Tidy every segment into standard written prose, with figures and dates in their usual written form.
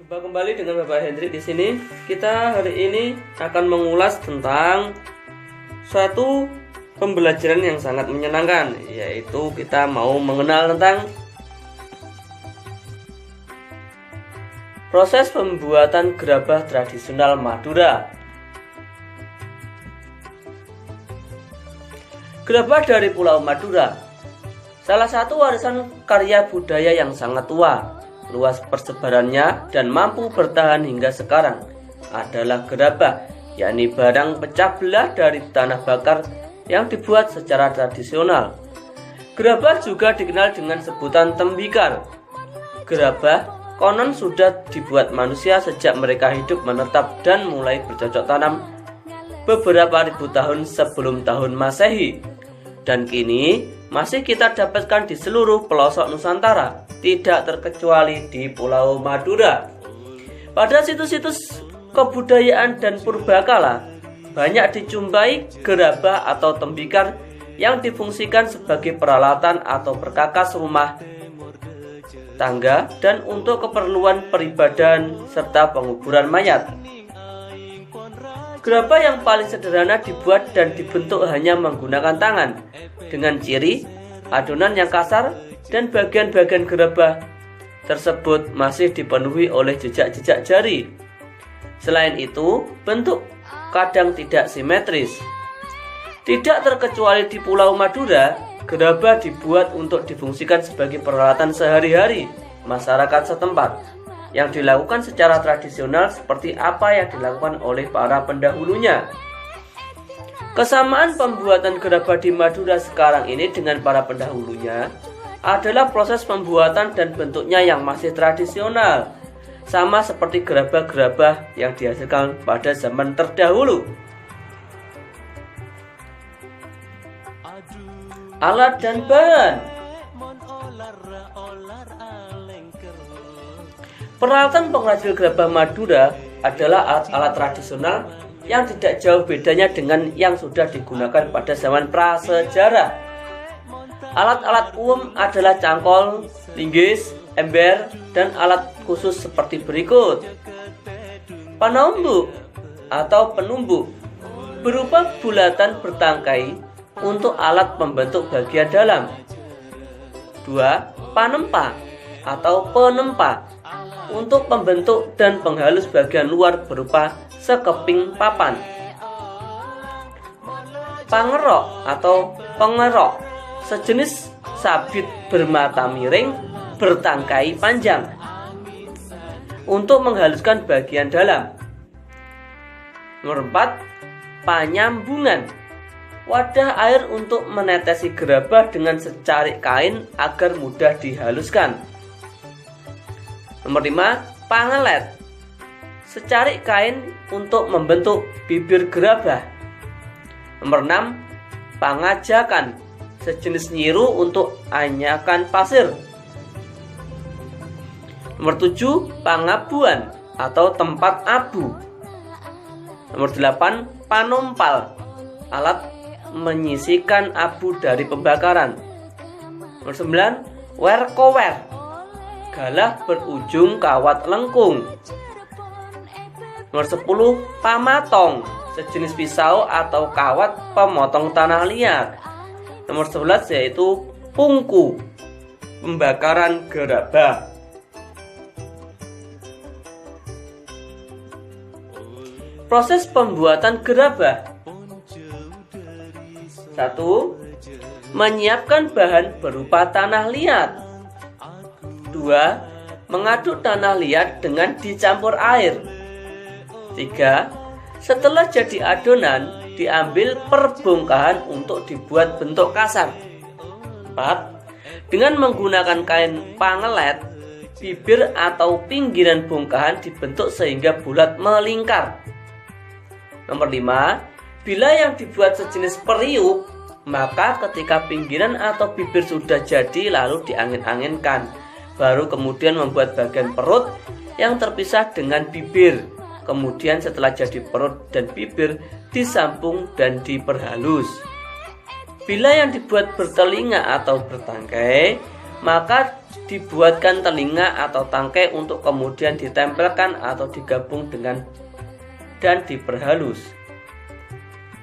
Jumpa kembali dengan Bapak Hendrik di sini. Kita hari ini akan mengulas tentang suatu pembelajaran yang sangat menyenangkan, yaitu kita mau mengenal tentang proses pembuatan gerabah tradisional Madura. Gerabah dari Pulau Madura, salah satu warisan karya budaya yang sangat tua, luas persebarannya dan mampu bertahan hingga sekarang adalah gerabah, yakni barang pecah belah dari tanah bakar yang dibuat secara tradisional. Gerabah juga dikenal dengan sebutan tembikar. Gerabah konon sudah dibuat manusia sejak mereka hidup menetap dan mulai bercocok tanam beberapa ribu tahun sebelum tahun Masehi, dan kini masih kita dapatkan di seluruh pelosok Nusantara, tidak terkecuali di Pulau Madura. Pada situs-situs kebudayaan dan purbakala banyak dijumpai gerabah atau tembikar yang difungsikan sebagai peralatan atau perkakas rumah tangga dan untuk keperluan peribadahan serta penguburan mayat. Gerabah yang paling sederhana dibuat dan dibentuk hanya menggunakan tangan, dengan ciri adonan yang kasar, dan bagian-bagian gerabah tersebut masih dipenuhi oleh jejak-jejak jari. Selain itu, bentuk kadang tidak simetris. Tidak terkecuali di Pulau Madura, gerabah dibuat untuk difungsikan sebagai peralatan sehari-hari masyarakat setempat, yang dilakukan secara tradisional seperti apa yang dilakukan oleh para pendahulunya. Kesamaan pembuatan gerabah di Madura sekarang ini dengan para pendahulunya adalah proses pembuatan dan bentuknya yang masih tradisional, sama seperti gerabah-gerabah yang dihasilkan pada zaman terdahulu. Alat dan bahan. Peralatan pengrajin gerabah Madura adalah alat-alat tradisional yang tidak jauh bedanya dengan yang sudah digunakan pada zaman prasejarah. Alat-alat umum adalah cangkol, linggis, ember, dan alat khusus seperti berikut. Panombuk atau penumbuk berupa bulatan bertangkai untuk alat pembentuk bagian dalam. 2. Panempa atau penempa untuk pembentuk dan penghalus bagian luar berupa sekeping papan. Pangerok atau pengerok, sejenis sabit bermata miring bertangkai panjang untuk menghaluskan bagian dalam. Nomor 4. Panyambungan, wadah air untuk menetesi gerabah dengan secarik kain agar mudah dihaluskan. Nomor 5. Pangelet, secarik kain untuk membentuk bibir gerabah. Nomor 6. Pangajakan, sejenis nyiru untuk anyakan pasir. Nomor 7. Pangabuan atau tempat abu. Nomor 8. Panompal, alat menyisikan abu dari pembakaran. Nomor 9. Werkower, galah berujung kawat lengkung. Nomor 10. Pamatong, sejenis pisau atau kawat pemotong tanah liat. Nomor 11 yaitu pungku, pembakaran gerabah. Proses pembuatan gerabah. 1. Menyiapkan bahan berupa tanah liat. 2. Mengaduk tanah liat dengan dicampur air. 3. Setelah jadi adonan, diambil perbongkahan untuk dibuat bentuk kasar. 4. Dengan menggunakan kain pangelet, bibir atau pinggiran bongkahan dibentuk sehingga bulat melingkar. Nomor 5. Bila yang dibuat sejenis periuk, maka ketika pinggiran atau bibir sudah jadi lalu diangin-anginkan, baru kemudian membuat bagian perut yang terpisah dengan bibir. Kemudian setelah jadi perut dan bibir, disambung dan diperhalus. Bila yang dibuat bertelinga atau bertangkai, maka dibuatkan telinga atau tangkai untuk kemudian ditempelkan atau digabung dengan dan diperhalus.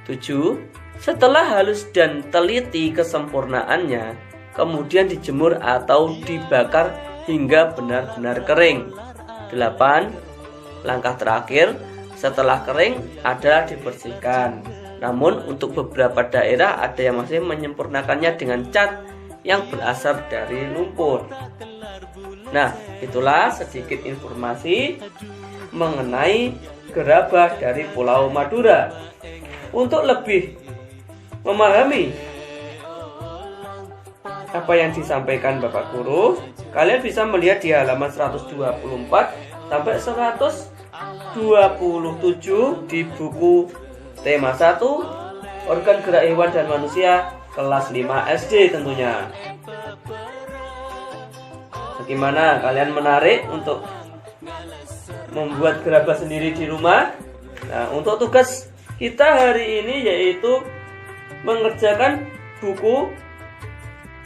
7. Setelah halus dan teliti kesempurnaannya, kemudian dijemur atau dibakar hingga benar-benar kering. 8. Langkah terakhir setelah kering adalah dibersihkan. Namun untuk beberapa daerah ada yang masih menyempurnakannya dengan cat yang berasal dari lumpur. Nah, itulah sedikit informasi mengenai gerabah dari Pulau Madura. Untuk lebih memahami apa yang disampaikan Bapak Guru, kalian bisa melihat di halaman 124 sampai 127 di buku tema 1 Organ Gerak Hewan dan Manusia kelas 5 SD tentunya. Bagaimana, kalian menarik untuk membuat gerabah sendiri di rumah? Nah, untuk tugas kita hari ini yaitu mengerjakan buku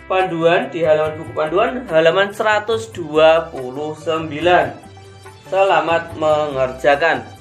panduan di halaman buku panduan halaman 129. Selamat mengerjakan.